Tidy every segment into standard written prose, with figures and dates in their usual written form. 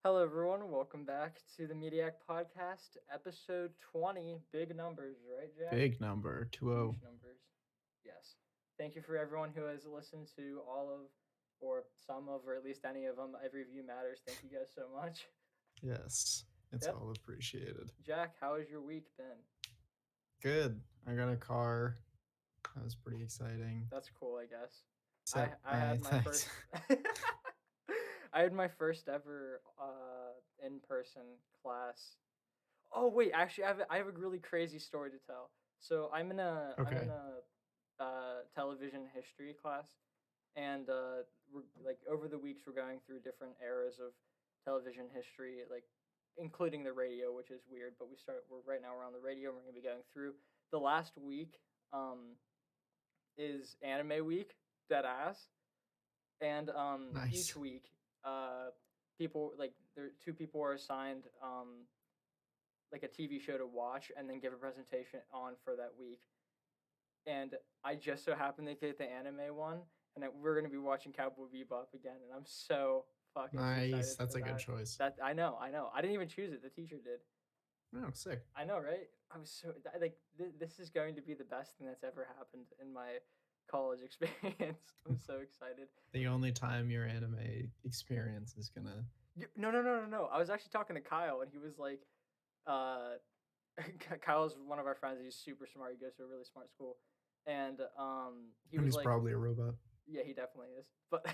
Hello, everyone. Welcome back to the Mediak podcast, episode 20. Big numbers, right, Jack? Big number, 2-0. Huge numbers. Yes. Thank you for everyone who has listened to all of, or some of, or at least any of them. Every view matters. Thank you guys so much. Yes, it's Yep. all appreciated. Jack, how has your week been? Good. I got a car. That was pretty exciting. That's cool, I guess. I Except I I had my thanks. first I had my first ever in person class. Oh wait, actually, I have a really crazy story to tell. So I'm in Okay. a television history class, and we're like over the weeks we're going through different eras of television history, like including the radio, which is weird. But we're right now we're on the radio. And we're gonna be going through the last week. Is anime week, dead ass, and each Nice. week, people like there two people are assigned like a TV show to watch and then give a presentation on for that week. And I just so happened to get the anime one, and we're gonna be watching Cowboy Bebop again, and I'm so fucking Nice. excited for That's a good that. choice. That I know. I didn't even choose it. The teacher did. Oh, sick. I know, right? I was so like this is going to be the best thing that's ever happened in my college experience. I'm so excited. The only time your anime experience is gonna. No, no, no, no, no. I was actually talking to Kyle, and he was like, uh, Kyle's one of our friends. He's super smart. He goes to a really smart school, and he And was he's like, probably a robot. yeah, he definitely is. But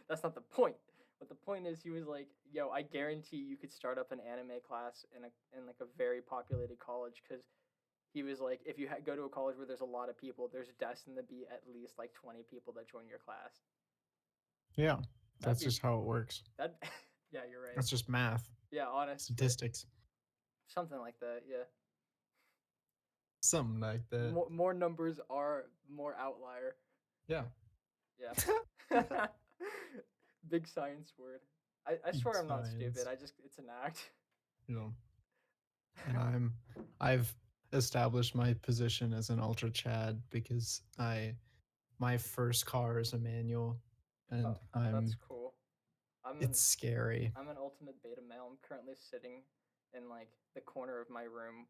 that's not the point. But the point is, he was like, yo, I guarantee you could start up an anime class in like a very populated college because he was like, if you go to a college where there's a lot of people, there's destined to be at least like 20 people that join your class. Yeah. That'd That's be just how it works. that. Yeah, you're right. That's just math, Yeah, honestly, statistics, something like that. Yeah. something like that. More numbers are more outlier. Yeah. Yeah. Big science word. I swear I'm not stupid. Science. It's an act. You know. And I've established my position as an ultra chad because I my first car is a manual, Oh, and that's I'm cool. I'm an it's scary. I'm an ultimate beta male. I'm currently sitting in like the corner of my room,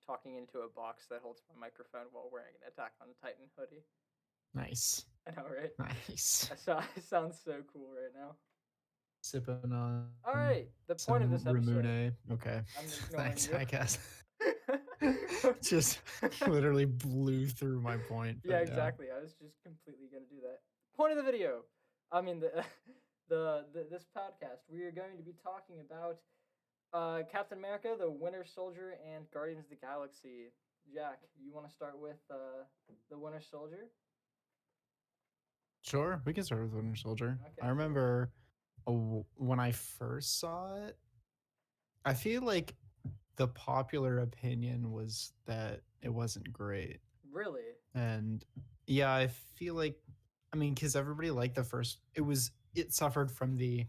talking into a box that holds my microphone while wearing an Attack on Titan hoodie. Nice. I know, right? Nice. I sound so cool right now. Sipping on All right, the some point of this episode. Ramune. Okay. I'm ignoring Thanks, you. I guess. Just literally blew through my point, Yeah, but yeah. exactly. I was just completely gonna do that. Point of the video. I mean the, the this podcast. We are going to be talking about Captain America, the Winter Soldier, and Guardians of the Galaxy. Jack, you want to start with the Winter Soldier? Sure, we can start with Winter Soldier. I Okay, cool. remember when I first saw it, I feel like the popular opinion was that it wasn't great. Really? And yeah, I feel like I mean cuz everybody liked the first it suffered from the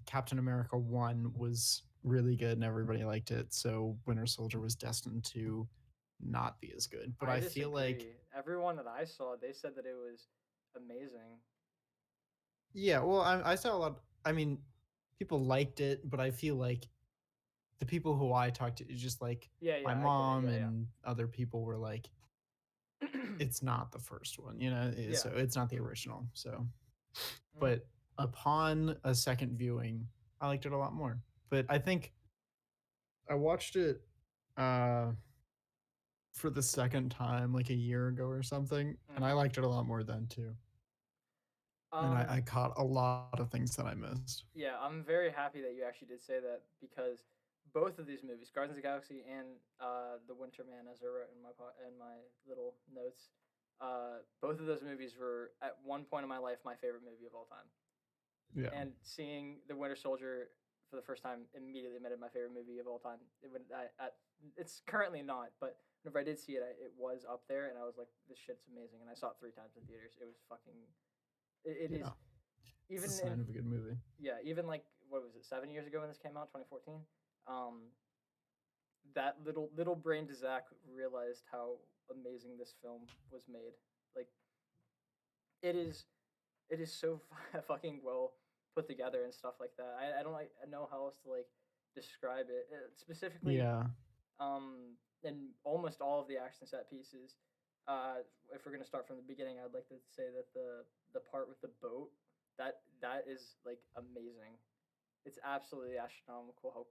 Captain America 1 was really good and everybody liked it. So Winter Soldier was destined to not be as good. But I I feel like disagree. Everyone that I saw, they said that it was amazing. yeah, well I saw a lot I mean people liked it, but I feel like the people who I talked to just like Yeah, my yeah, I get it. mom Yeah, and other people were like yeah. it's not the first one, you know, Yeah. so it's not the original. So, Mm. but upon a second viewing, I liked it a lot more. But I think I watched it uh for the second time like a year ago or something, and I Mm-hmm. liked it a lot more then too. And I Um, caught a lot of things that I missed. Yeah, I'm very happy that you actually did say that because both of these movies, Guardians of the Galaxy and The Winter Man, as I wrote in my little notes, both of those movies were at one point in my life my favorite movie of all time. Yeah. And seeing The Winter Soldier for the first time immediately made it my favorite movie of all time. It's currently not, but whenever I did see it, it was up there, and I was like, "This shit's amazing." And I saw it 3 times in theaters. It was fucking. It is Yeah. It's a even in sign of a good movie. yeah, even like what was it, 7 years ago when this came out, 2014. That little brain Zach realized how amazing this film was made. Like it is, it is so fucking well put together and stuff like that. I don't like know how else to like describe it. Specifically, Yeah. in almost all of the action set pieces. If we're gonna start from the beginning, I'd like to say that the part with the boat, that is like amazing. It's absolutely astronomical how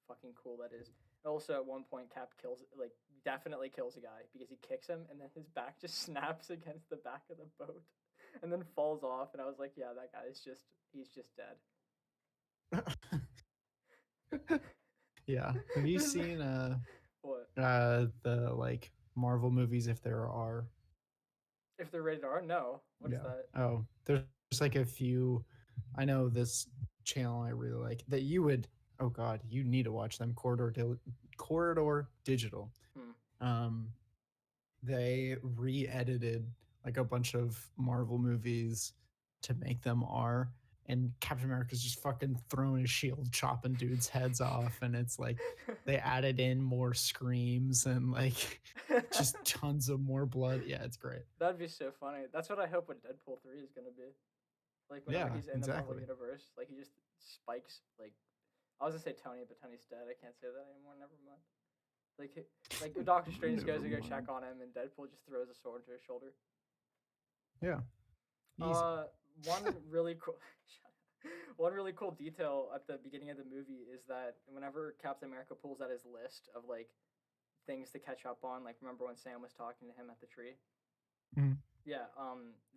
fucking cool that is. Also, at one point, Cap kills like definitely kills a guy because he kicks him, and then his back just snaps against the back of the boat, and then falls off. And I was like, yeah, that guy is just he's just dead. Yeah. Have you seen What the like Marvel movies if there are? if they're rated R? No. What is Yeah. that? Oh, there's like a few. I know this channel I really like that you would. Oh God, you need to watch them. Corridor Digital. Hmm. Um, they re-edited like a bunch of Marvel movies to make them R. And Captain America's just fucking throwing his shield, chopping dudes' heads off, and it's like they added in more screams and like just tons of more blood. Yeah, it's great. That'd be so funny. That's what I hope what Deadpool 3 is gonna be. Like whenever Yeah, he's in the Marvel exactly. universe, like he just spikes like I was gonna say Tony, but Tony's dead. I can't say that anymore. Never mind. Like like Doctor Strange goes Never to go check mind. on him, and Deadpool just throws a sword to his shoulder. Yeah, easy. Uh, one really cool. One really cool detail at the beginning of the movie is that whenever Captain America pulls out his list of like things to catch up on, like remember when Sam was talking to him at the tree? Mhm. Yeah,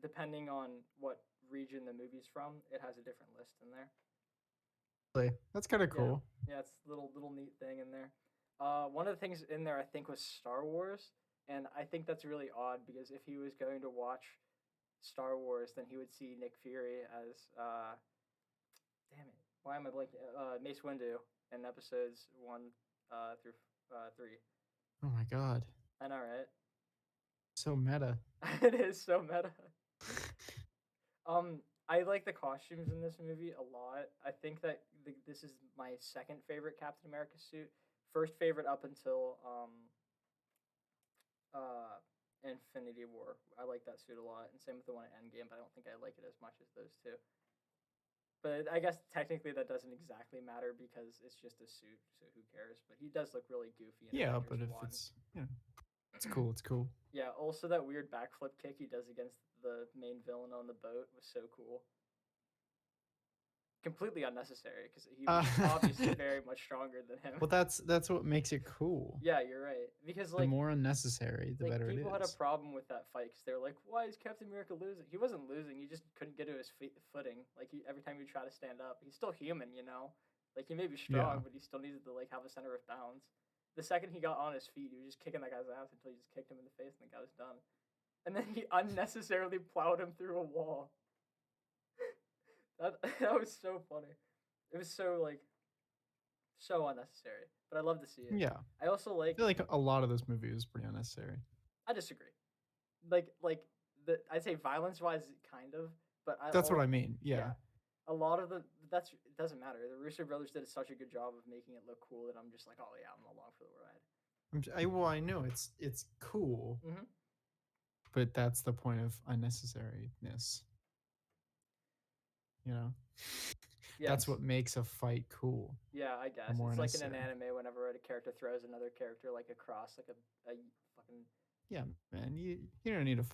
depending on what region the movie's from, it has a different list in there. That's kind of Yeah, cool. yeah, it's a little neat thing in there. One of the things in there I think was Star Wars, and I think that's really odd because if he was going to watch Star Wars, then he would see Nick Fury as damn it, why am I blanking? Mace Windu in episodes 1 through 3. Oh my God, I know, right? so meta. It is so meta. I like the costumes in this movie a lot. I think that this is my second favorite Captain America suit. First favorite up until uh, Infinity War. I like that suit a lot, and same with the one at Endgame. But I don't think I like it as much as those two. But I guess technically that doesn't exactly matter because it's just a suit, so who cares? But he does look really goofy in Yeah, Avengers but if One. it's it's cool. It's cool. Yeah. Also, that weird backflip kick he does against the main villain on the boat was so cool. Completely unnecessary because he was Uh, obviously very much stronger than him. well, that's what makes it cool. Yeah, you're right. Because The more unnecessary, the like better it people had a is. problem with that fight because they're like, "Why is Captain America losing?" He wasn't losing. He just couldn't get to his footing. Like every time he tried to stand up, he's still human, you know. Like he may be Yeah. strong, but he still needed to like have a center of balance. The second he got on his feet, he was just kicking that guy's ass until he just kicked him in the face, and the guy was done. And then he unnecessarily plowed him through a wall. That was so funny. It was so like so unnecessary, but I love to see it. Yeah. I also I like. feel like a lot of this movie is pretty unnecessary. I disagree. Like I'd say violence wise, kind of, but That's what I mean. Yeah. yeah, a lot of the that's it doesn't matter. The Russo brothers did such a good job of making it look cool that I'm just like, oh yeah, I'm along for the ride. Well, I know it's cool, Mm-hmm. but that's the point of unnecessariness. You know, that's Yes. what makes a fight cool Yeah, I or guess more it's like in an unnecessary. anime whenever a character throws another character like across like a fucking Yeah, man, you don't need to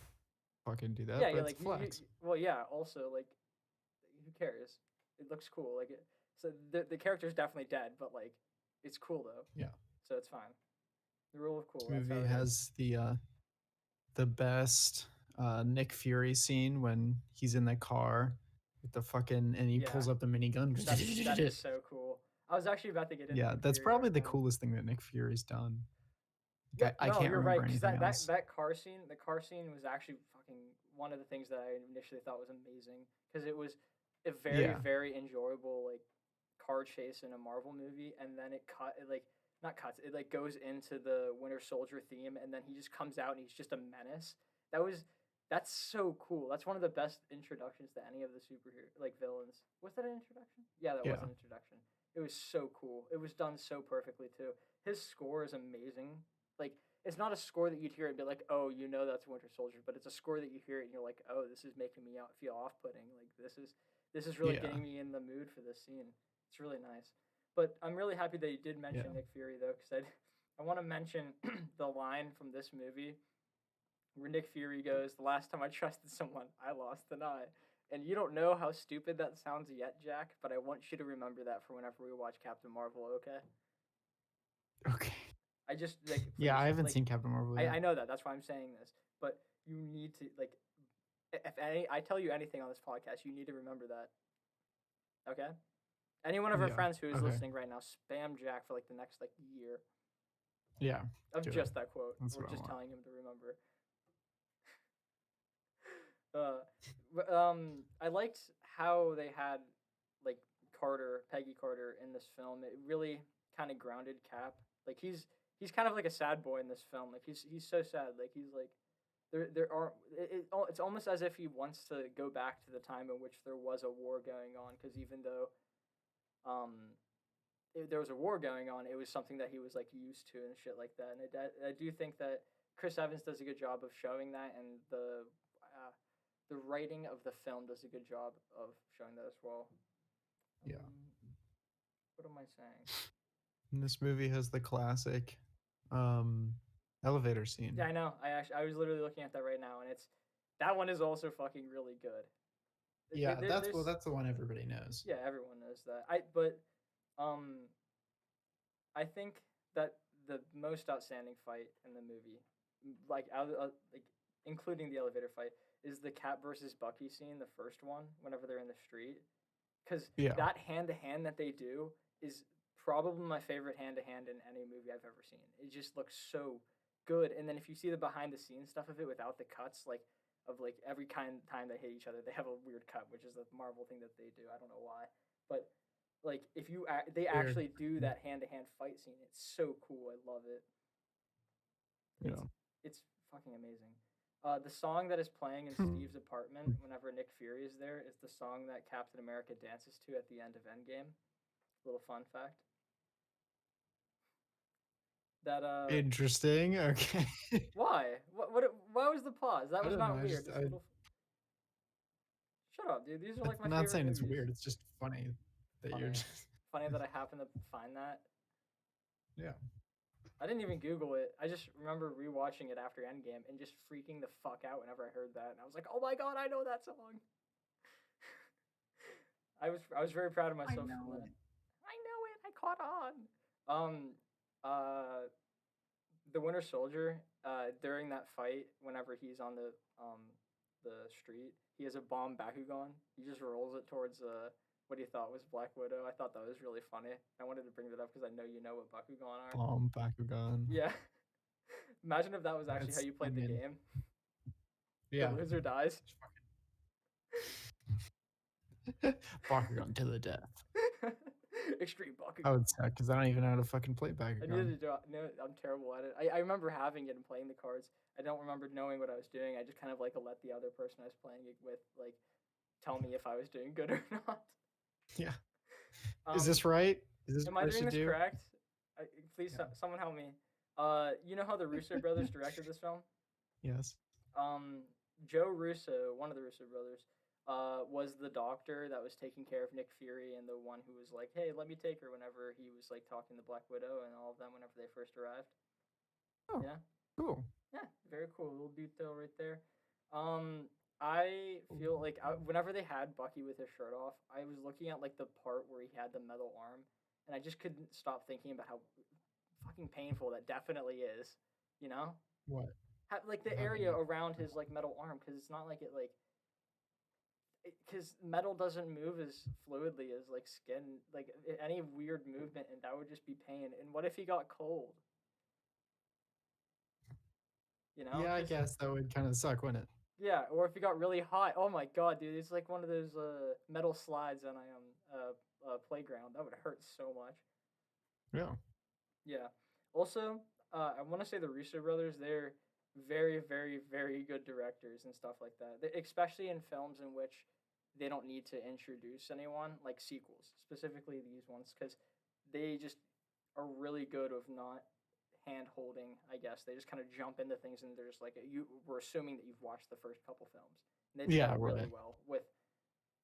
fucking do that, yeah, but yeah, it's like flex. well, yeah. Also, like, who cares? It looks cool. Like, so the character's definitely dead, but like, it's cool though, Yeah, so it's fine. The rule of this cool. That's how movie it is. has the best Nick Fury scene when he's in the car with the fucking and he Yeah, pulls up the minigun. that is so cool. I was actually about to get into Yeah, Nick that's Fury probably right the now. coolest thing that Nick Fury's done. Yeah, I no, can't you're right. remember Because anything else. the car scene was actually fucking one of the things that I initially thought was amazing because it was a very Yeah, very enjoyable like car chase in a Marvel movie, and then it like not cuts, it like goes into the Winter Soldier theme, and then he just comes out and he's just a menace. That was that's so cool. That's one of the best introductions to any of the superhero like villains. Was that an introduction? Yeah, that was yeah, an introduction. It was so cool. It was done so perfectly too. His score is amazing. Like it's not a score that you'd hear and be like, oh, that's Winter Soldier, but it's a score that you hear it and you're like, oh, this is making me feel off putting. Like this is really Yeah. getting me in the mood for this scene. It's really nice. But I'm really happy that you did mention Yeah. Nick Fury though, because I want to mention the line from this movie where Nick Fury goes, "The last time I trusted someone, I lost an eye." And you don't know how stupid that sounds yet, Jack, but I want you to remember that for whenever we watch Captain Marvel, okay? Okay. I just like Yeah, please I haven't like seen Captain Marvel yet. I know that. That's why I'm saying this. But you need to like if any I tell you anything on this podcast, you need to remember that. Okay? Any one of our Yeah. friends who is Okay. listening right now, spam Jack for like the next like year Yeah. of Do it. just that quote. That's Or what I just want. telling him to remember. I liked how they had like Peggy Carter in this film. It really kind of grounded Cap. Like he's kind of like a sad boy in this film. Like he's so sad. Like he's like there are it's almost as if he wants to go back to the time in which there was a war going on. Because even though there was a war going on, it was something that he was like used to and shit like that. And I do think that Chris Evans does a good job of showing that, and the writing of the film does a good job of showing that as well. Yeah. What am I saying? And this movie has the classic elevator scene. Yeah, I know. I was literally looking at that right now, and that one is also fucking really good. Yeah, that's the one everybody knows. Yeah, everyone knows that. Um, I think that the most outstanding fight in the movie, like like including the elevator fight, is the Cap versus Bucky scene, the first one, whenever they're in the street. Because Yeah. that hand to hand that they do is probably my favorite hand to hand in any movie I've ever seen. It just looks so good. And then if you see the behind the scenes stuff of it without the cuts, like of like every time they hit each other, they have a weird cut, which is the Marvel thing that they do. I don't know why, but like if you they Weird. actually do that hand to hand fight scene, it's so cool. I love it. Yeah. It's fucking amazing. The song that is playing in Steve's apartment whenever Nick Fury is there is the song that Captain America dances to at the end of Endgame. Little fun fact. That Interesting. Okay. Why? Why was the pause? That was not know, weird. Shut up, dude. These are like my I'm not favorite saying movies. it's weird. It's just funny that you're just funny that I happen to find that. Yeah. I didn't even Google it. I just remember rewatching it after Endgame and just freaking the fuck out whenever I heard that. And I was like, "Oh my god, I know that song." I was very proud of myself. I know it. I caught on. The Winter Soldier. During that fight, whenever he's on the street, he has a bomb Bakugan. He just rolls it towards what he thought was Black Widow. I thought that was really funny. I wanted to bring that up because I know you know what Bakugan are. Bomb Bakugan. Yeah. Imagine if that was actually how you played the game. Yeah. The loser dies. Bakugan to the death. Extreme Bakugan. I would suck because I don't even know how to fucking play Bakugan. I needed to do it. No, I'm terrible at it. I remember having it and playing the cards. I don't remember knowing what I was doing. I just kind of like let the other person I was playing it with like tell me if I was doing good or not. Yeah. Is this right? Am I doing this correct? Please, someone help me. You know how the Russo brothers directed this film? Yes. Joe Russo, one of the Russo brothers, was the doctor that was taking care of Nick Fury and the one who was like, "Hey, let me take her," whenever he was like talking to Black Widow and all of them whenever they first arrived. Oh, yeah. Cool. Yeah, very cool. Little detail right there. I feel like whenever they had Bucky with his shirt off, I was looking at like the part where he had the metal arm, and I just couldn't stop thinking about how fucking painful that definitely is. You know? What? Like the area around his like metal arm, because it's not like it like. Because metal doesn't move as fluidly as like skin, like any weird movement, and that would just be pain. And what if he got cold? You know? Yeah, I guess that would kind of suck, wouldn't it? Yeah, or if he got really hot. Oh my god, dude! It's like one of those metal slides on a playground. That would hurt so much. Yeah. Yeah. Also, I want to say the Russo brothers. They're very, very, very good directors and stuff like that. Especially in films in which they don't need to introduce anyone, like sequels, specifically these ones, because they just are really good of not hand holding. I guess they just kind of jump into things and they're just like we're assuming that you've watched the first couple films. And they do that really well with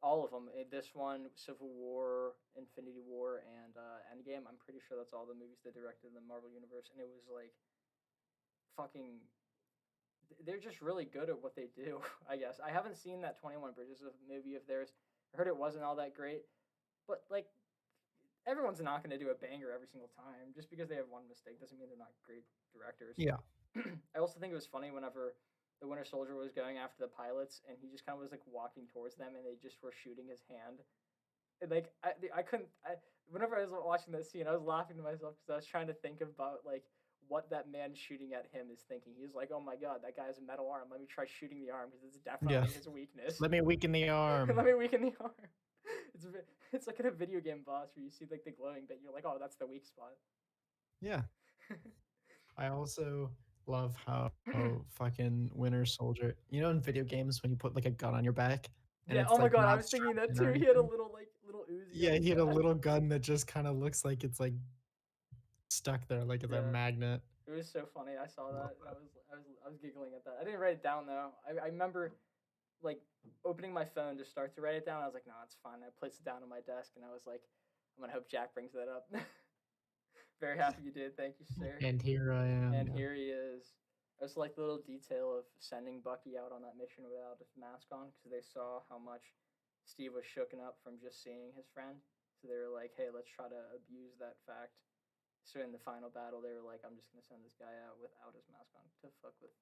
all of them. This one, Civil War, Infinity War, and Endgame. I'm pretty sure that's all the movies they directed in the Marvel universe, and it was like fucking. They're just really good at what they do. I guess I haven't seen that 21 Bridges of movie of theirs. I heard it wasn't all that great, but like everyone's not going to do a banger every single time. Just because they have one mistake doesn't mean they're not great directors. Yeah. I also think it was funny whenever the Winter Soldier was going after the pilots, and he just kind of was like walking towards them, and they just were shooting his hand. And like I couldn't. Whenever I was watching that scene, I was laughing to myself because I was trying to think about like what that man shooting at him is thinking. He was like, "Oh my god, that guy has a metal arm. Let me try shooting the arm because it's Yeah. definitely his weakness. Let me weaken the arm. Let me weaken the arm." It's it's like in a video game boss where you see like the glowing bit. You're like, "Oh, that's the weak spot." Yeah. I also love how fucking Winter Soldier, you know, in video games when you put like a gun on your back and Yeah. it's Oh my like god, I not was thinking that strapped in or too. He had a anything. little like little Uzi on Yeah, his he had a back. little gun that just kind of looks like it's like stuck there, like it's a Yeah. magnet. It was so funny. I saw Love that and I was giggling at that. I didn't write it down though. I remember like opening my phone to start to write it down. I was like, no, it's fine. I placed it down on my desk and I was like, I'm gonna hope Jack brings that up. Very happy you did. Thank you, sir. And here I am. And Yeah. here he is. I just like the little detail of sending Bucky out on that mission without his mask on because they saw how much Steve was shooken up from just seeing his friend. So they were like, hey, let's try to abuse that fact. So in the final battle, they were like, I'm just going to send this guy out without his mask on to fuck with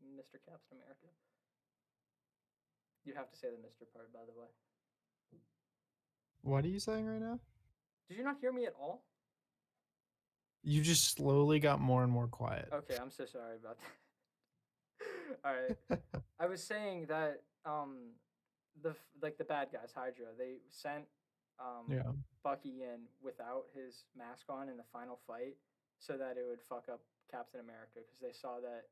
Mr. Captain America. You have to say the Mr. part, by the way. What are you saying right now? Did you not hear me at all? You just slowly got more and more quiet. Okay, I'm so sorry about that. All right. I was saying that the bad guys, Hydra, they sent Yeah. Bucky in without his mask on in the final fight, so that it would fuck up Captain America because they saw that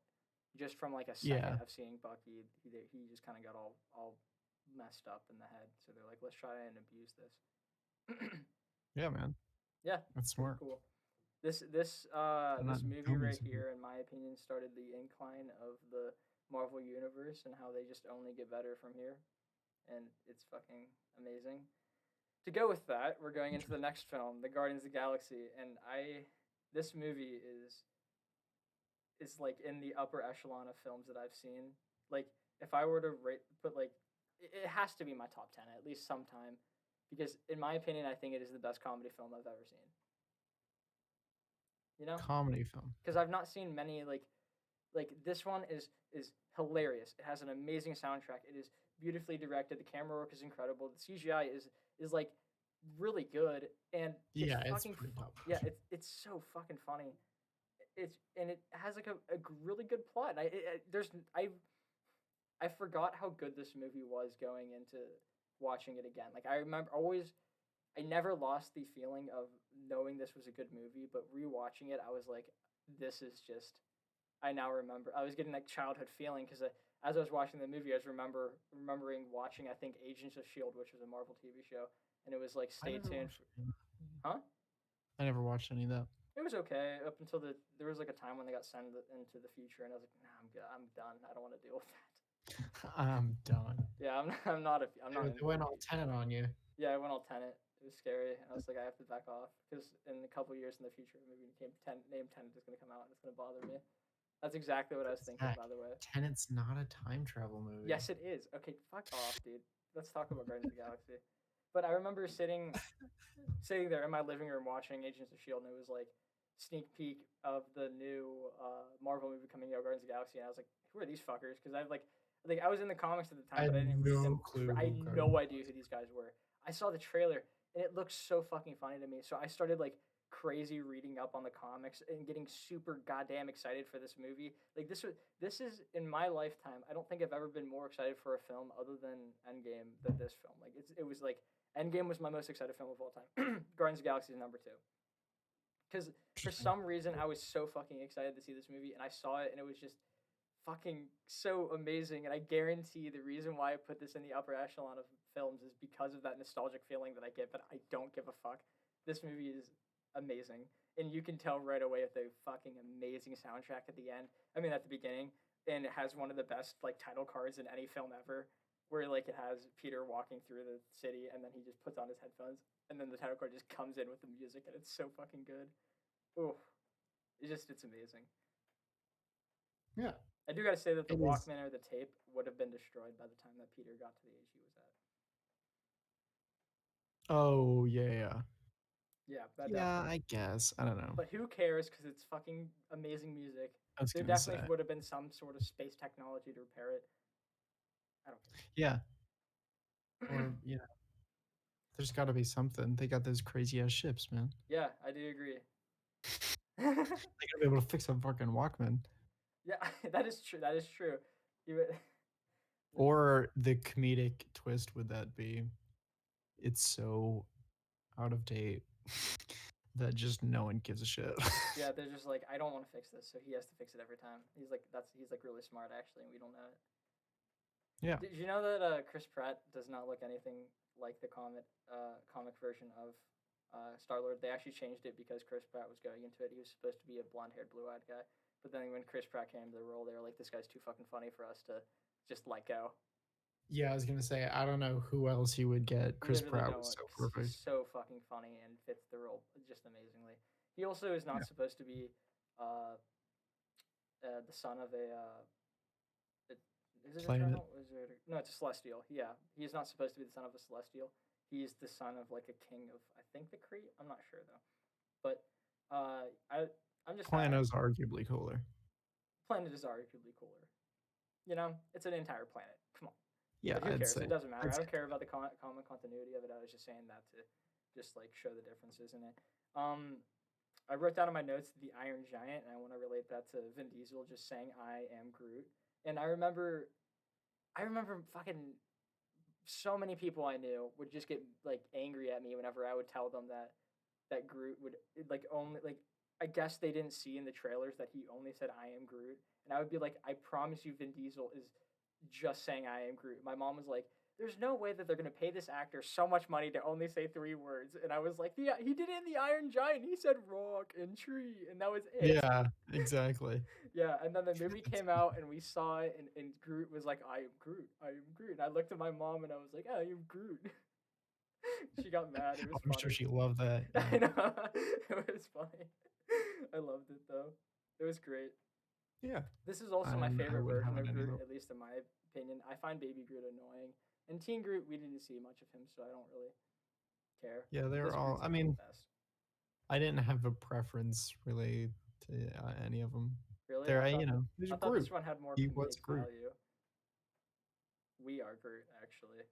just from like a second Yeah. of seeing Bucky, he just kind of got all messed up in the head. So they're like, let's try and abuse this. Yeah, man. Yeah, That's pretty smart. cool. They're not This movie dummies right in here. here, in my opinion, started the incline of the Marvel universe and how they just only get better from here, and it's fucking amazing. To go with that, we're going into the next film, The Guardians of the Galaxy, and this movie is like in the upper echelon of films that I've seen. Like if I were to put like it has to be my top 10 at least sometime because in my opinion I think it is the best comedy film I've ever seen. You know? Comedy film. Because I've not seen many like this one is hilarious. It has an amazing soundtrack. It is beautifully directed. The camera work is incredible. The CGI is like really good and it's Yeah, it's fucking pretty top. yeah, it's so fucking funny. It has like a really good plot. And I forgot how good this movie was going into watching it again. Like I remember always I never lost the feeling of knowing this was a good movie, but rewatching it I was like this is just I now remember. I was getting that childhood feeling because as I was watching the movie, I was remembering watching I think Agents of Shield, which was a Marvel TV show, and it was like I stay never tuned. watched any of Huh? that. I never watched any of that. It was okay up until there was like a time when they got sent into the future, and I was like, nah, I'm good. I'm done. I don't want to deal with that. I'm done. Yeah, I'm not a I'm not They into went it. all tenant on you. Yeah, I went all Tenet. It was scary. I was like, I have to back off because in a couple years in the future, maybe name Tenet is gonna come out and it's gonna bother me. That's exactly what I was thinking, Zach, by the way. Tenet's not a time travel movie. Yes, it is. Okay, fuck off, dude. Let's talk about Guardians of the Galaxy. But I remember sitting there in my living room watching Agents of Shield, and it was like sneak peek of the new Marvel movie coming out, Guardians of the Galaxy, and I was like, who are these fuckers? Because I've like I was in the comics at the I time, but I had didn't read them. no clue I who had no Guardians idea who these guys were. I saw the trailer, and it looked so fucking funny to me. So I started like crazy reading up on the comics and getting super goddamn excited for this movie. Like this is in my lifetime. I don't think I've ever been more excited for a film other than Endgame than this film. Like it was like Endgame was my most excited film of all time. Guardians of the Galaxy is number 2. Because for some reason I was so fucking excited to see this movie, and I saw it, and it was just fucking so amazing. And I guarantee the reason why I put this in the upper echelon of films is because of that nostalgic feeling that I get. But I don't give a fuck. This movie is amazing, and you can tell right away with the fucking amazing soundtrack at the end. I mean, at the beginning, and it has one of the best like title cards in any film ever. where like it has Peter walking through the city, and then he just puts on his headphones, and then the title card just comes in with the music, and it's so fucking good. Oh, it's amazing. Yeah, I do gotta say that the it is. Walkman or the tape would have been destroyed by the time that Peter got to the age he was at. Oh yeah, Yeah, that yeah. definitely. I guess I don't know. But who cares? Because it's fucking amazing music. I was There gonna definitely say, would have been some sort of space technology to repair it. I don't yeah, care. or there's got to be something. They got those crazy ass ships, man. Yeah, I do agree. They gotta be able to fix a fucking Walkman. Yeah, that is true. That is true. You, Or the comedic twist would that be? It's so out of date that just no one gives a shit. yeah, they're just like, I don't want to fix this, so he has to fix it every time. He's like really smart actually, and we don't know it. Yeah. Did you know that Chris Pratt does not look anything like the comic version of Star Lord? They actually changed it because Chris Pratt was going into it. He was supposed to be a blonde haired, blue eyed guy, but then when Chris Pratt came to the role, they were like, "This guy's too fucking funny for us to just let go." Yeah, I was gonna say I don't know who else you would get. Chris Literally Pratt no was one, so because he's perfect. so fucking funny and fits the role just amazingly. He also is Yeah, not supposed to be uh, the son of a is it planet. eternal? Is it no? It's a celestial. Yeah, he's not supposed to be the son of a celestial. He's the son of like a king of I think the Kree. I'm not sure though. But I'm just Planet is arguably cooler. planet is arguably cooler. You know, it's an entire planet. Come on. Yeah, But who I'd cares? say. It doesn't matter. I'd I say. don't care about the common continuity of it. I was just saying that to just like show the differences in it. Um, I wrote down in my notes the Iron Giant, and I want to relate that to Vin Diesel just saying "I am Groot." And I remember fucking so many people I knew would just get like angry at me whenever I would tell them that Groot would like only like I guess they didn't see in the trailers that he only said I am Groot, and I would be like, I promise you, Vin Diesel is just saying I am Groot. My mom was like, there's no way that they're gonna pay this actor so much money to only say 3 words, and I was like, yeah, he did it in the Iron Giant. He said rock and tree, and that was it. Yeah, exactly. Yeah, and then the movie came out and we saw it, and Groot was like, I am Groot, I am Groot. And I looked at my mom and I was like, I am Groot. She got mad. It was I'm sure funny. she loved that. Yeah. I know. It was funny. I loved it though. It was great. Yeah. This is also my And I favorite wouldn't version have it of any Groot, other. at least in my opinion. I find Baby Groot annoying. And Teen Groot, we didn't see much of him, so I don't really care. Yeah, they're This all. Groot's I like mean, the best. I didn't have a preference really to any of them. Really? They're, there's I a thought Groot. this one had more He was comedic Groot. value. We are Groot, actually.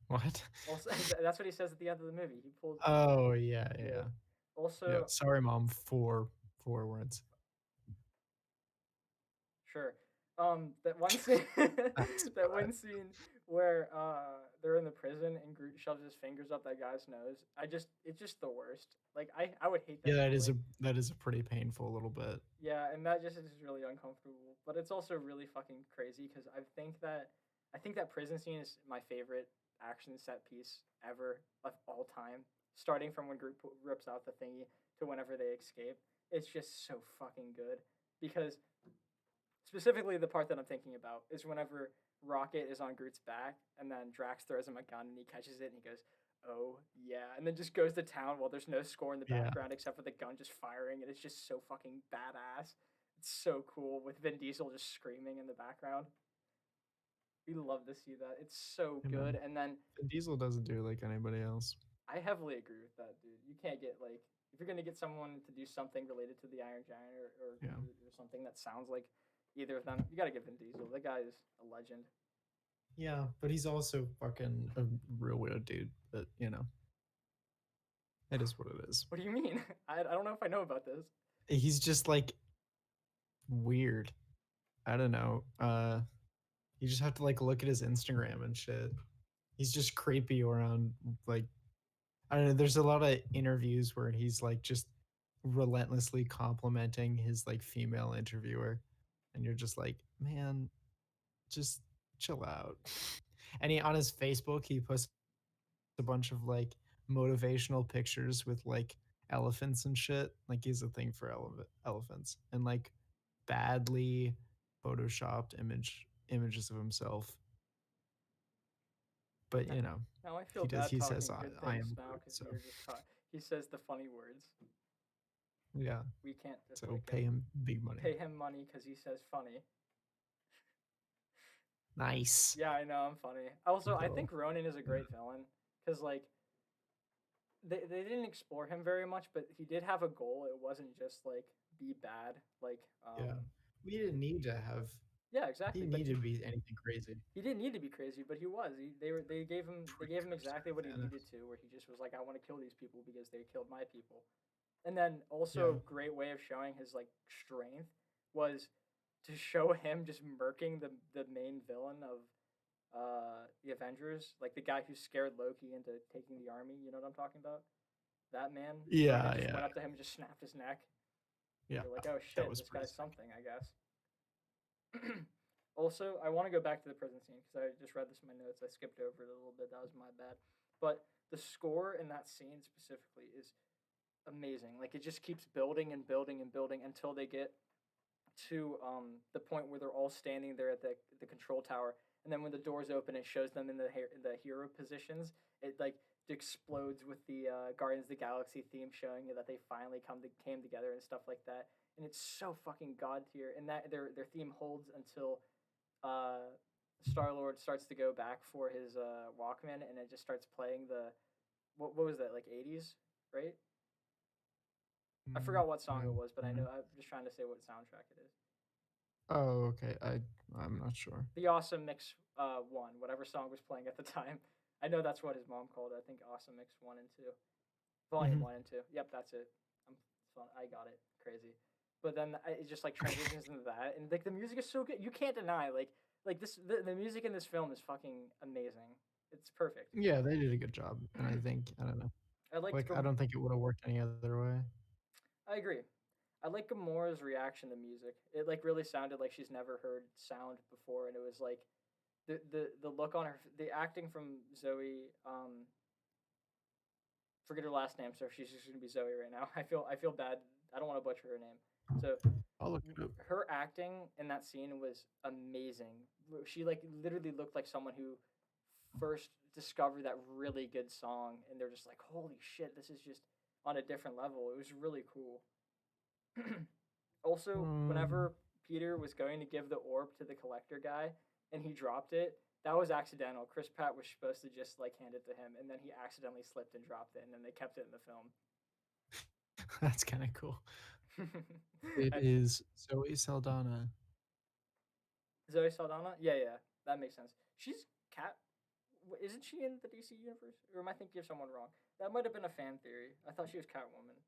What? Also, that's what he says at the end of the movie. He pulls. Oh yeah, Yeah. yeah, yeah. Also, Sorry, mom. Four words. sure. That one scene, That's that bad. one scene where they're in the prison and Groot shoves his fingers up that guy's nose. It's just the worst. Like I would hate Yeah, that feeling. that is a pretty painful little bit. Yeah, and that just is really uncomfortable. But it's also really fucking crazy because I think that prison scene is my favorite action set piece ever of all time. Starting from when Groot rips out the thingy to whenever they escape, it's just so fucking good. Because specifically, the part that I'm thinking about is whenever Rocket is on Groot's back, and then Drax throws him a gun, and he catches it, and he goes, "Oh yeah," and then just goes to town while there's no score in the Yeah, background except for the gun just firing, and it's just so fucking badass. It's so cool with Vin Diesel just screaming in the background. We love to see that. It's so yeah, good. man. And then Vin Diesel doesn't do it like anybody else. I heavily agree with that, dude. You can't get like if you're gonna get someone to do something related to the Iron Giant or Yeah, Groot or something that sounds like either of them, you gotta get Vin Diesel. That guy is a legend. yeah, but he's also fucking a real weird dude. But it is what it is. What do you mean? I don't know if I know about this. He's just like weird. I don't know. You just have to like look at his Instagram and shit. He's just creepy around like I don't know. There's a lot of interviews where he's like just relentlessly complimenting his like female interviewer, and you're just like, man, just chill out. And he on his Facebook, he posts a bunch of like motivational pictures with like elephants and shit. Like he's a thing for elephants and like badly photoshopped images of himself. but Now I feel he does. bad He says, talking good I things am now Groot. because So you're just he says the funny words. yeah. We can't So dislike pay him. him big money. Pay him money because he says funny. Nice. Yeah, I know, I'm funny. Also, I So think Ronan is a yeah. great villain because like they didn't explore him very much, but he did have a goal. It wasn't just like be bad. Like Yeah. We didn't need to have. yeah, He exactly. didn't But need to be anything crazy. he didn't need to be crazy, but he was. They When it gave him comes to exactly what he Thanos. needed to, where he just was like, I want to kill these people because they killed my people. And then Yeah. also great way of showing his like strength was to show him just murking the main villain of the Avengers, like the guy who scared Loki into taking the army. You know what I'm talking about? That man. Ronan Yeah. just Yeah. went up to him and just snapped his neck. Yeah. You're like, oh That shit, was this pretty guy's sick. something, I guess. Also, I want to go back to the prison scene because I just read this in my notes. I skipped over it a little bit. That was my bad. But the score in that scene specifically is amazing. Like it just keeps building and building and building until they get to the point where they're all standing there at the control tower, and then when the doors open, it shows them in the hero positions. It like explodes with the Guardians of the Galaxy theme, showing you that they finally came together and stuff like that. And it's so fucking god tier. And that their theme holds until uh, Star Lord starts to go back for his Walkman, and it just starts playing the what was that, like 80s, right? I Mm, forgot what song it was, but I mm. know I'm just trying to say what soundtrack it is. Oh, okay. I'm not sure. The Awesome Mix one, whatever song was playing at the time. I know that's what his mom called it. I think Awesome Mix 1 and 2, Volume Hmm. 1 and 2. Yep, that's it. I got it. Crazy. But then it just like transitions into that, and like the music is so good. You can't deny like this the music in this film is fucking amazing. It's perfect. Yeah, they did a good job, and I don't know. I liked Like, I don't think it would have worked any other way. I agree. I like Gamora's reaction to music. It like really sounded like she's never heard sound before, and it was like the look on her, the acting from Zoe. Forget her last name, so she's just gonna be Zoe right now. I feel bad. I don't want to butcher her name. So I'll look it up. her acting in that scene was amazing. She like literally looked like someone who first discovered that really good song, and they're just like, holy shit, this is just on a different level. It was really cool. Also, Um, whenever Peter was going to give the orb to the collector guy and he dropped it, that was accidental. Chris Pratt was supposed to just like hand it to him, and then he accidentally slipped and dropped it, and then they kept it in the film. that's kind of cool. It is Zoe Saldana. Zoe Saldana? Yeah, yeah, that makes sense. She's Cat. Isn't she in the DC universe? Or am I thinking of someone wrong? That might have been a fan theory. I thought she was Catwoman.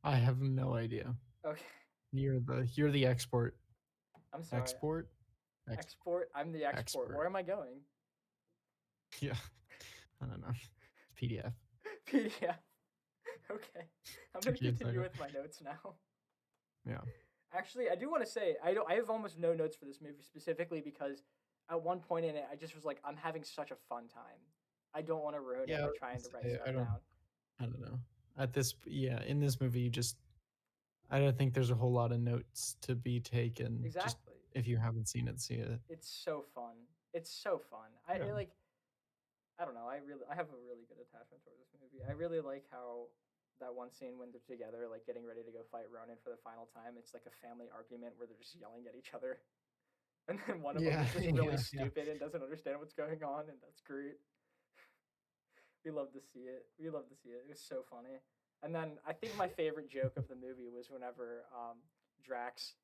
I have no idea. Okay, You're the export. I'm sorry. Export? Export. I'm the export. Expert. Where am I going? Yeah. I don't know. PDF. PDF. Okay, I'm gonna Took you a continue second. with my notes now. Yeah. Actually, I do want to say I have almost no notes for this movie specifically because at one point in it I just was like, I'm having such a fun time. I don't want to ruin it Yeah, I by was trying gonna to write say, stuff down. I don't know. In this movie, you just, I don't think there's a whole lot of notes to be taken. Just Exactly. if you haven't seen it, see it. It's so fun. It's so fun. Yeah. Like I don't know. I have a really good attachment toward this movie. I really like how that one scene when they're together, like getting ready to go fight Ronan for the final time. It's like a family argument where they're just yelling at each other, and then one of them Yeah. is just really Yeah. stupid and doesn't understand what's going on, and that's great. We love to see it. We love to see it. It was so funny. And then I think my favorite joke of the movie was whenever Drax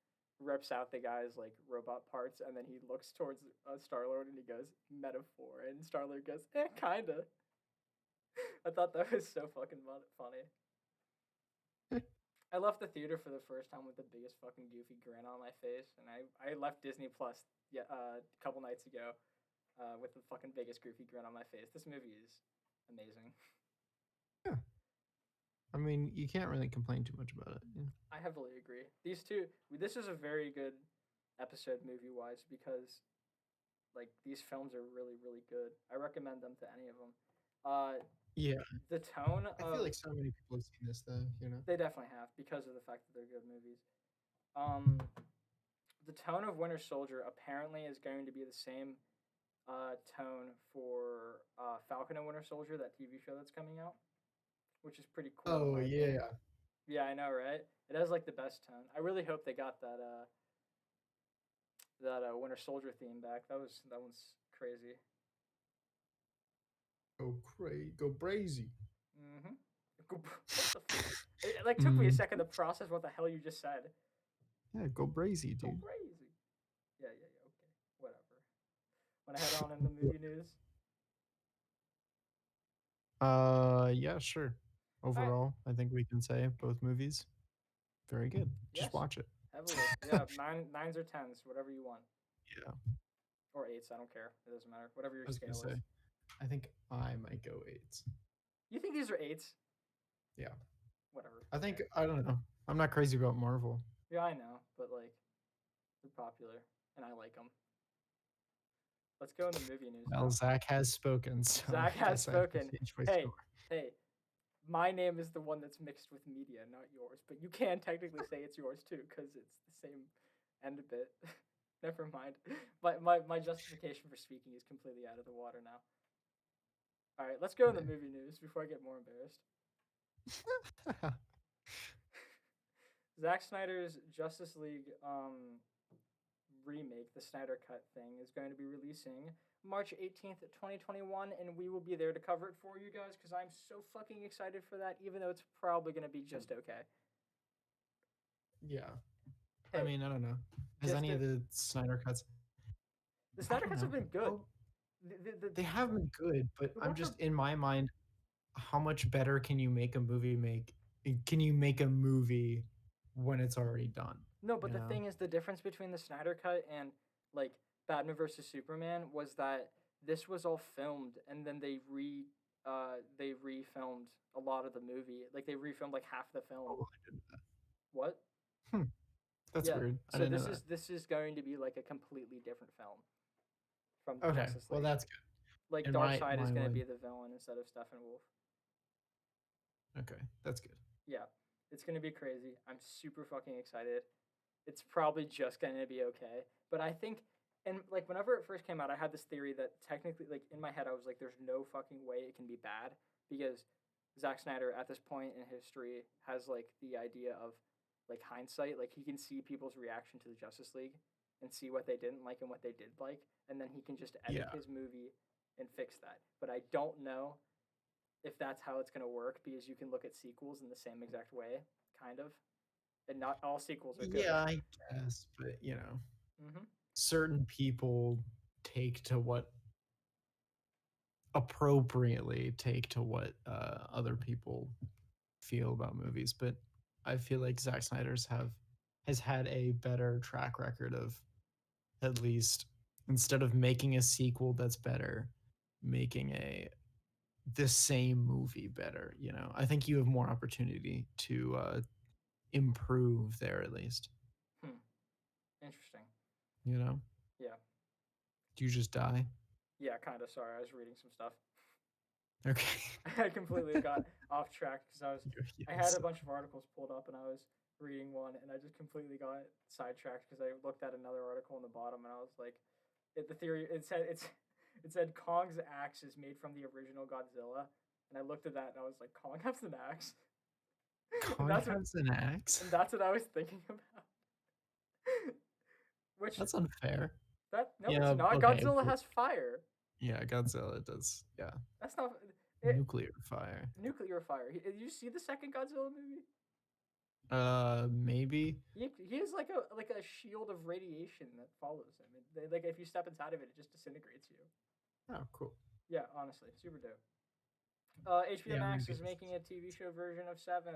rips out the guy's like robot parts, and then he looks towards Star Lord and he goes metaphor, and Star Lord goes kinda. I thought that was so fucking funny. I left the theater for the first time with the biggest fucking goofy grin on my face, and I left Disney Plus a couple nights ago with the fucking biggest goofy grin on my face. This movie is amazing. Yeah. I mean, you can't really complain too much about it. Yeah. I heavily agree. These two, this is a very good episode movie wise because like these films are really really good. I recommend them to any of them. Yeah. The tone I feel of like so many people have seen this though. they definitely have because of the fact that they're good movies. Um, the tone of Winter Soldier apparently is going to be the same tone for Falcon and Winter Soldier, that TV show that's coming out, which is pretty cool in Oh my opinion. yeah. Yeah, I know, right? It has like the best tone. I really hope they got that Winter Soldier theme back. That one's crazy. Go crazy. Mm-hmm. What the? It like took me a Mm, second to process what the hell you just said. yeah, go brazy, Go dude. crazy. Yeah, yeah, yeah. Okay, whatever. Want to head on in the movie news? Yeah, sure. All right. Overall, I think we can say both movies very good. Just Yes. watch it. Heavily. Yeah. Nines or tens, whatever you want, Yeah, or eights. I don't care. It doesn't matter. Whatever your I was gonna scale is. say. I think I might go eights. You think these are eights? Yeah, Whatever. I Okay. think I don't know. I'm not crazy about Marvel. Yeah, I know, but like they're popular, and I like them. Let's go in the movie news Well, now. Zach has spoken, so Zach I has guess I have to spoken. change my Hey, score. hey, my name is the one that's mixed with media, not yours. But you can technically say it's yours too, because it's the same end bit. Never mind. My justification for speaking is completely out of the water now. All right, let's go in the movie news before I get more embarrassed. Zack Snyder's Justice League remake, the Snyder Cut thing, is going to be releasing March 18th, 2021, and we will be there to cover it for you guys because I'm so fucking excited for that, even though it's probably going to be just okay. Yeah. I Hey, mean, I don't know. Has just any a, of the Snyder cuts? the I Snyder don't Cuts have know. been good. Well, The, they have been good, but the I'm one for just in my mind, how much better can you make a movie can you make a movie when it's already done? no, but You the know? thing is, the difference between the Snyder Cut and like Batman versus Superman was that this was all filmed and then they refilmed a lot of the movie. Like they refilmed like half the film. Oh, I didn't know What? that. That's Yeah. weird. I So didn't know this is going to be like a completely different film from that. Okay, Justice well League. that's good. Like In Darkseid is my going to mind, be the villain instead of Steppenwolf. okay, that's good. Yeah. It's going to be crazy. I'm super fucking excited. It's probably just going to be okay, but I think and like whenever it first came out, I had this theory that technically like in my head I was like there's no fucking way it can be bad because Zack Snyder at this point in history has like the idea of like hindsight, like he can see people's reaction to the Justice League and see what they didn't like and what they did like, and then he can just edit Yeah, his movie and fix that. But I don't know if that's how it's going to work because you can look at sequels in the same exact way, kind of, and not all sequels are good. yeah, I guess, but you know, Mm-hmm. certain people take to what appropriately take to what other people feel about movies, but I feel like Zack Snyder's have has had a better track record of at least instead of making a sequel that's better, making a the same movie better. You know, I think you have more opportunity to improve there at least. Hmm. Interesting. You know, Yeah. do you just die? Yeah, kind of. Sorry, I was reading some stuff. Okay. I completely got off track because I had Yes. a bunch of articles pulled up and I was reading one and I just completely got sidetracked because I looked at another article in the bottom and I was like, the theory it said Kong's axe is made from the original Godzilla, and I looked at that and I was like, Kong has an axe, and Kong has an axe. that's what I was thinking about. Which That's unfair. that no, it's Yeah. not. Okay. Godzilla has fire. Yeah, Godzilla does. Yeah, That's not nuclear fire. nuclear fire. Did you see the second Godzilla movie? Maybe. He has like a shield of radiation that follows him. Like if you step inside of it, it just disintegrates you. Oh, cool. Yeah, honestly, super dope. HBO Yeah, Max maybe. is making a TV show version of Seven.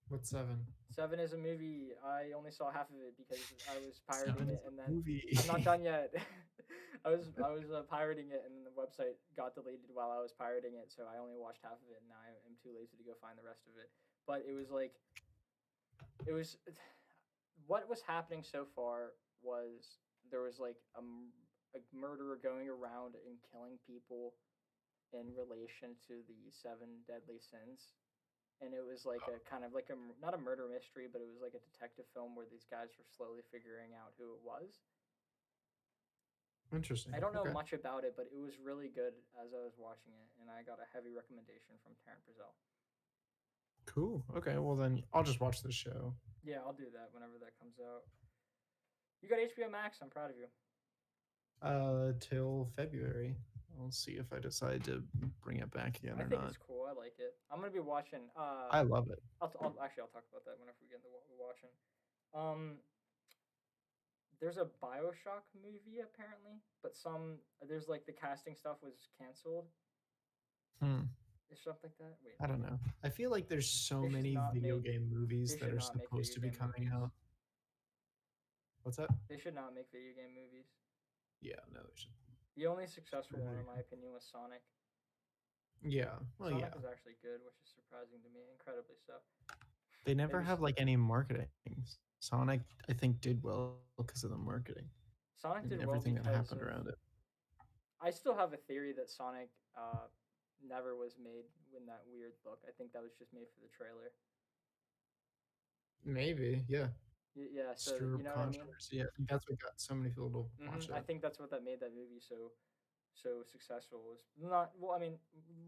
What's seven? Seven is a movie. I only saw half of it because I was pirating Seven it, is and a then movie. I'm not done yet. I was pirating it, and then the website got deleted while I was pirating it, so I only watched half of it, and now I am too lazy to go find the rest of it. But it was like it was what was happening so far was there was like a murderer going around and killing people in relation to the seven deadly sins, and it was like a kind of like a not a murder mystery, but it was like a detective film where these guys were slowly figuring out who it was. Interesting. I don't know Okay. much about it, but it was really good as I was watching it, and I got a heavy recommendation from Taryn Brazell. Cool. Okay. Well, then I'll just watch the show. Yeah, I'll do that whenever that comes out. You got HBO Max. I'm proud of you. Till February. I'll see if I decide to bring it back again I or think not. it's cool. I like it. I'm gonna be watching. I love it. I'll talk about that whenever we get into what we're watching. Um, there's a Bioshock movie apparently, but there's like the casting stuff was canceled. Hmm. Is stuff like that? Wait, I don't know. I feel like there's so they should many not video make. game movies They that should are not make supposed video to be game coming movies. out. What's that? They should not make video game movies. Yeah, no, they should. The only successful one, in Very my opinion, was Sonic. Yeah. Well, Sonic yeah. was actually good, which is surprising to me, incredibly so. They never Maybe have like any marketing. Sonic, I think, did well because of the marketing Sonic and did well everything that because happened of. around it. I still have a theory that Sonic never was made in that weird look. I think that was just made for the trailer. Maybe, yeah. Yeah, so Stir you up know what I mean. controversy. I think that's what got so many people to watch I it. think that's what that made that movie so successful. Was not well. I mean,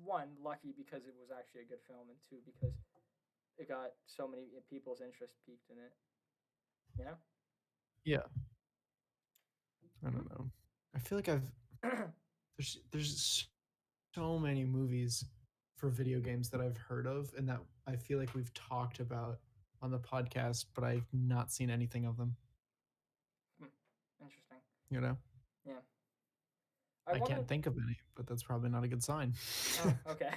one, lucky because it was actually a good film, and two, because it got so many people's interest peaked in it. You know. Yeah. I don't know. I feel like there's so many movies for video games that I've heard of and that I feel like we've talked about on the podcast, but I've not seen anything of them. Interesting. You know? Yeah. I can't think of any, but that's probably not a good sign. Oh, okay.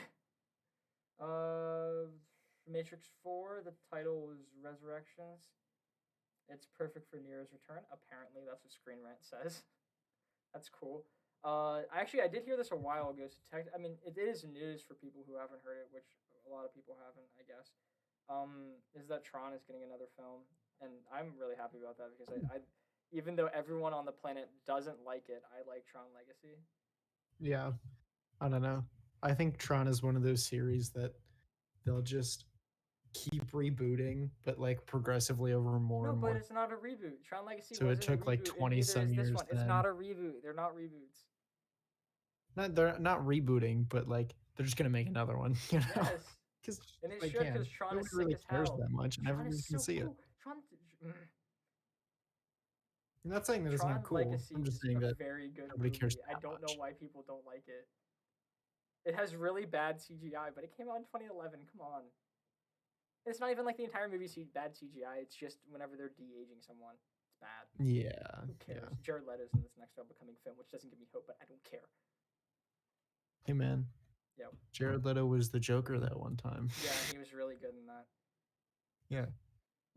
Matrix 4, the title was Resurrections. It's perfect for Nero's return. Apparently, that's what Screen Rant says. That's cool. Actually, I did hear this a while ago. I mean, it is news for people who haven't heard it, which a lot of people haven't, I guess. Is that Tron is getting another film, and I'm really happy about that because I even though everyone on the planet doesn't like it, I like Tron Legacy. Yeah, I don't know. I think Tron is one of those series that they'll just keep rebooting, but like progressively over more No, and but more. it's not a reboot. Tron Legacy So it wasn't a took like reboot, and 20 neither is some this years one. It's then. not a reboot. They're not reboots. They're not rebooting, but like they're just gonna make another one, you know? Yes, Because and it they should can. because Tron is Nobody sick really as cares hell. that much, and Tron is everyone can so see it. cool. I'm not saying that it's not Tron cool. Legacy I'm just is saying a that very good nobody cares movie. I that don't know much. why people don't like it. It has really bad CGI, but it came out in 2011. Come on. It's not even like the entire movie bad CGI. It's just whenever they're de-aging someone, it's bad. Yeah. Who cares? Yeah. Jared Leto's in this next upcoming film, which doesn't give me hope, but I don't care. Hey man. Yep. Jared Leto was the Joker that one time. Yeah, he was really good in that. Yeah.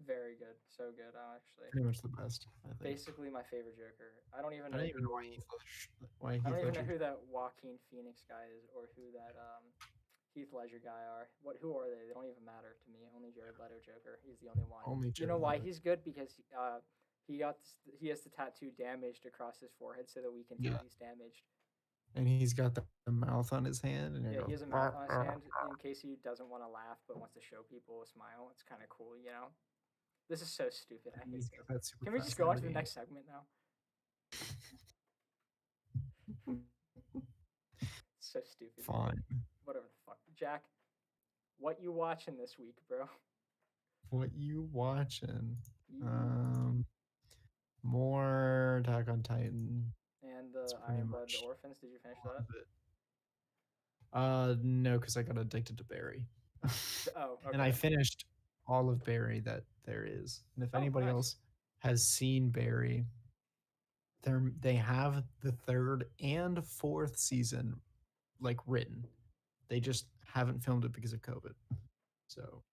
Very good. So good, actually. Pretty much the best, I think. Basically my favorite Joker. I don't even know I don't even know why Heath I don't even know Ledger. who that Joaquin Phoenix guy is or who that Heath Ledger guy are. Who are they? They don't even matter to me. Only Jared Leto Joker. He's the only one. Only You know Jared why Leto. he's good? Because he has the tattoo damaged across his forehead so that we can tell he's damaged. And he's got the mouth on his hand, and yeah, he has a mouth on his hand in case he doesn't want to laugh but wants to show people a smile. It's kind of cool, you know. This is so stupid. I hate this. Can we just go on to the next segment now? So stupid. Fine. Whatever the fuck. Jack, what you watching this week, bro? What you watching? More Attack on Titan. And the Iron Blood Orphans. Did you finish that? No, because I got addicted to Barry. Oh, okay. And I finished all of Barry that there is. And if anybody else has seen Barry, they have the third and fourth season like written. They just haven't filmed it because of COVID. So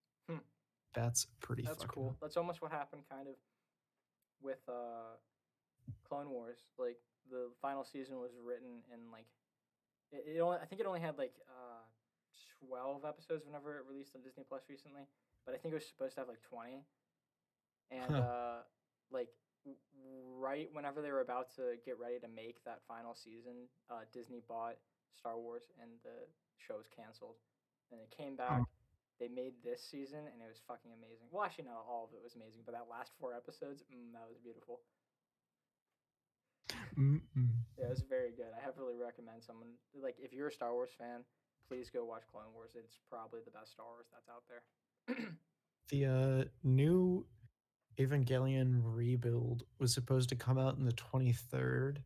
that's pretty. That's cool. That's almost what happened kind of with Clone Wars. Like the final season was written in like I think it only had like 12 episodes whenever it released on Disney Plus recently, but I think it was supposed to have like 20. And like right whenever they were about to get ready to make that final season, Disney bought Star Wars and the show was canceled. And it came back. They made this season and it was fucking amazing. Well, actually, not all of it was amazing, but that last 4 episodes, that was beautiful. Mm-mm. Yeah, it was very good. I heavily recommend someone like if you're a Star Wars fan, please go watch Clone Wars. It's probably the best Star Wars that's out there. The new Evangelion rebuild was supposed to come out on the 23rd,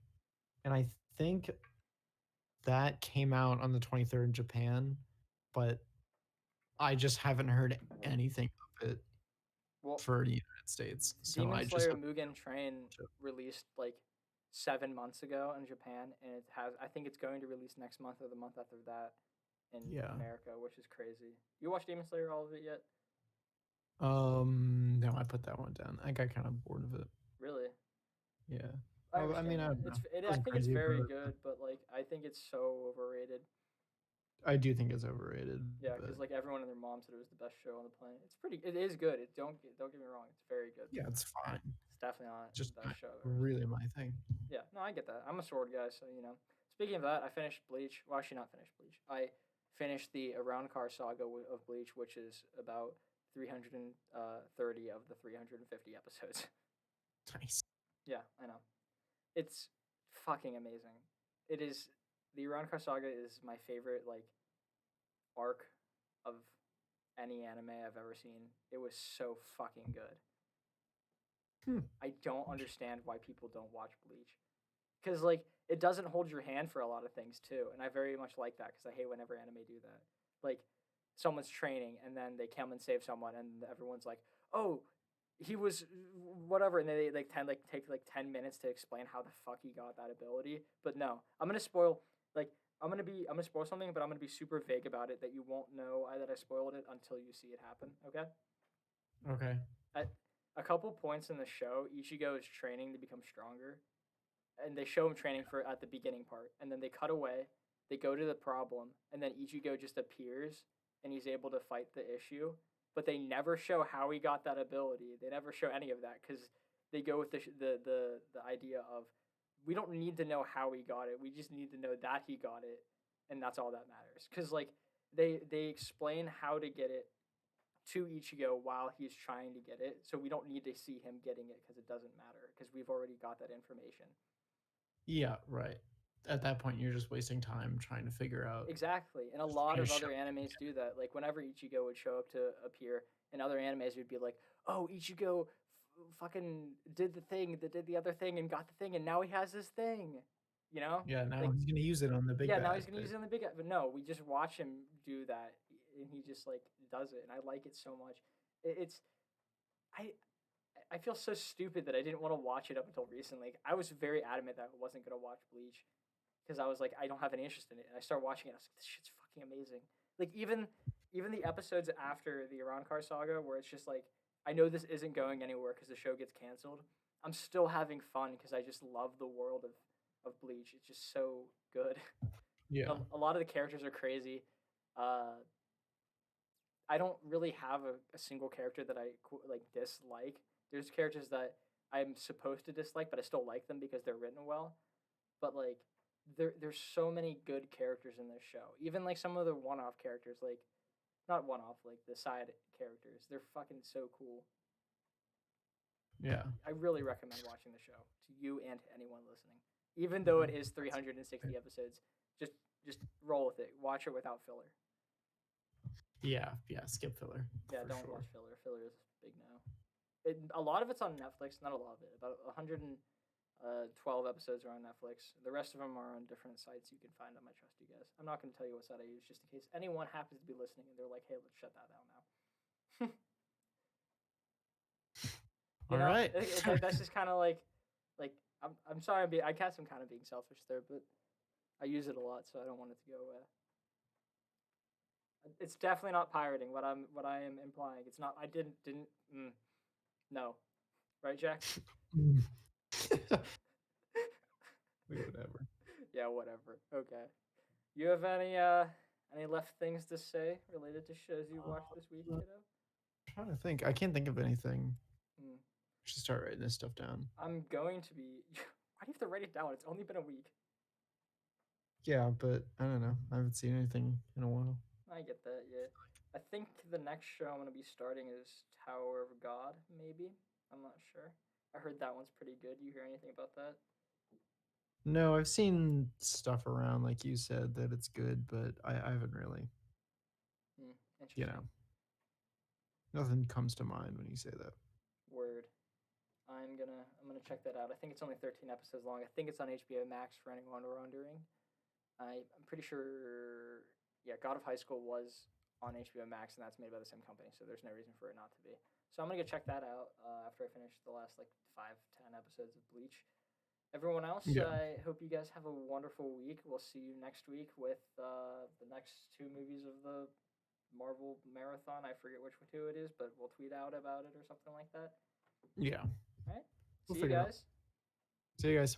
and I think that came out on the 23rd in Japan, but I just haven't heard anything of it Well, for the United States. So Demon I just Slayer have Mugen Train to, released like 7 months ago in Japan, and it has. I think it's going to release next month or the month after that in yeah. America, which is crazy. You watched Demon Slayer all of it yet? No, I put that one down. I got kind of bored of it. Really? Yeah. I Oh, I mean, understand I that. don't know. It I wasn't think it's crazy, very but good, but like I think it's so overrated. I do think it's overrated. Yeah, But because like everyone and their mom said it was the best show on the planet. It's pretty. It is good. Don't get me wrong. It's very good. yeah, it's fine. It's definitely not Just the not best show I've ever seen. really my thing. Yeah, no, I get that. I'm a sword guy, so you know. Speaking of that, I finished Bleach. Well, actually, not finished Bleach. I finished the Around Car saga of Bleach, which is about 330 of the 350 episodes. Nice. Yeah, I know. It's fucking amazing. It is. The Around Car saga is my favorite like arc of any anime I've ever seen. It was so fucking good. Hmm. I don't understand why people don't watch Bleach. Because like it doesn't hold your hand for a lot of things too, and I very much like that because I hate whenever anime do that. Like someone's training and then they come and save someone, and everyone's like, "Oh, he was whatever," and they like take like 10 minutes to explain how the fuck he got that ability. But no, I'm gonna spoil like I'm gonna spoil something, but I'm gonna be super vague about it that you won't know that I spoiled it until you see it happen. Okay. Okay. At a couple points in the show, Ichigo is training to become stronger, and they show him training for at the beginning part, and then they cut away. They go to the problem, and then Ichigo just appears, and he's able to fight the issue. But they never show how he got that ability. They never show any of that because they go with the idea of we don't need to know how he got it. We just need to know that he got it, and that's all that matters. Because like they explain how to get it to Ichigo while he's trying to get it, so we don't need to see him getting it because it doesn't matter because we've already got that information. Yeah, right. At that point, you're just wasting time trying to figure out, Exactly, and a just lot trying to of show. other animes do that. Like whenever Ichigo would show up to appear, in other animes would be like, "Oh, Ichigo fucking did the thing that did the other thing and got the thing, and now he has this thing." You know, Yeah, now like he's gonna use it on the big yeah, now bad. he's gonna But use it in the big. But no, we just watch him do that, and he just like does it, and I like it so much. It's I I feel so stupid that I didn't want to watch it up until recently. Like, I was very adamant that I wasn't gonna watch Bleach because I was like, I don't have any interest in it. And I started watching it. I was like, this shit's fucking amazing. Like even the episodes after the Car saga, where it's just like, I know this isn't going anywhere because the show gets canceled. I'm still having fun because I just love the world of Bleach. It's just so good. yeah, A lot of the characters are crazy. Uh, I don't really have a single character that I like dislike. There's characters that I'm supposed to dislike, but I still like them because they're written well. But like, there's so many good characters in this show. Even like some of the one-off characters, like not one-off, like the side characters. They're fucking so cool. yeah. I really recommend watching the show to you and to anyone listening. Even though it is That's 360 episodes, just just roll with it. Watch it without filler. yeah, yeah. Skip filler Yeah, for don't sure. watch filler. Filler is big no. A lot of it's on Netflix. Not a lot of it. About 112 episodes are on Netflix. The rest of them are on different sites you can find on my trusty guys. I'm not going to tell you what site I use just in case anyone happens to be listening and they're like, "Hey, let's shut that down now." All right. That's just kind of like I'm sorry. I guess I'm kind of being selfish there, but I use it a lot, so I don't want it to go away. It's definitely not pirating. What I am implying. It's not. I didn't. No, right, Jack? Mm. Whatever. Yeah, whatever. Okay. You have any left things to say related to shows you watched this week, I'm kiddo? trying to think. I can't think of anything. Hmm. I should start writing this stuff down. I'm going to be. Why do you have to write it down? It's only been a week. Yeah, but I don't know. I haven't seen anything in a while. I get that. Yeah. I think the next show I'm gonna be starting is Tower of God. Maybe. I'm not sure. I heard that one's pretty good. You hear anything about that? No, I've seen stuff around, like you said, that it's good, but I haven't really, you know, Interesting. nothing comes to mind when you say that. Word. I'm gonna check that out. I think it's only 13 episodes long. I think it's on HBO Max for anyone wondering. I'm pretty sure. Yeah, God of High School was on HBO Max, and that's made by the same company, so there's no reason for it not to be. So I'm gonna go check that out after I finish the last like 5-10 episodes of Bleach. Everyone else, Yeah. I hope you guys have a wonderful week. We'll see you next week with the next two movies of the Marvel marathon. I forget which two it is, but we'll tweet out about it or something like that. Yeah. All right. We'll See you figure it out. guys. See you guys.